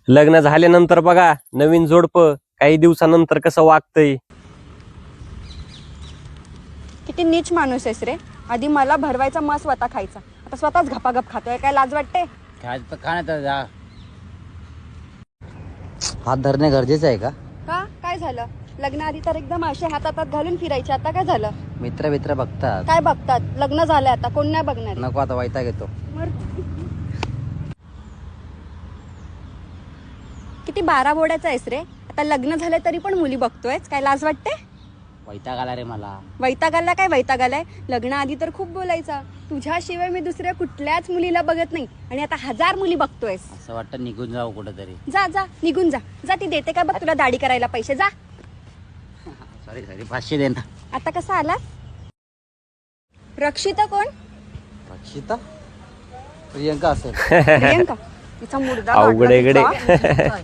लग्न झाल्यानंतर बघा नवीन जोडपं काही दिवसानंतर कसं वागतंय. किती नीच माणूस आहेस रे. आधी मला भरवायचा मग स्वतः खायचा, आता स्वतःच घपाघप खातोय. काय लाज वाटते? खायचं तर खा, नाही तर जा. हात धरणे गरजेचं आहे का? का काय झालं? लग्नाआधी तर एकदम असे हातात घालून फिरायचे, आता काय झालं? मित्र मित्र बघतात. काय बघतात? लग्न झालंय आता, कोण नाही बघणार. नको आता वैताग येतो. किती 12 बोड्याचा आहेस रे. आता लग्न झाले तरी पण मुली बघतोय, काय लाज वाटते? वैताग आला रे मला. वैताग आला? काय वैताग आलाय? लग्नाआधी तर खूप बोलायचा, तुझ्याशिवाय मी दुसऱ्या कुठल्याच मुलीला बघत नाही, आणि आता 1000 मुली बघतोयस. असं वाटतं निघून जाऊ कुठेतरी. जा जा निघून जा. जा, ती देते का बघ तुला दाढी करायला पैसे. जा. सॉरी 500 दे ना. आता कसा आला? रक्षिता कोण? रक्षिता प्रियंका असेल. प्रियंका? तिचा मुर्दा अवघड आहे काढला गडे. तिचा.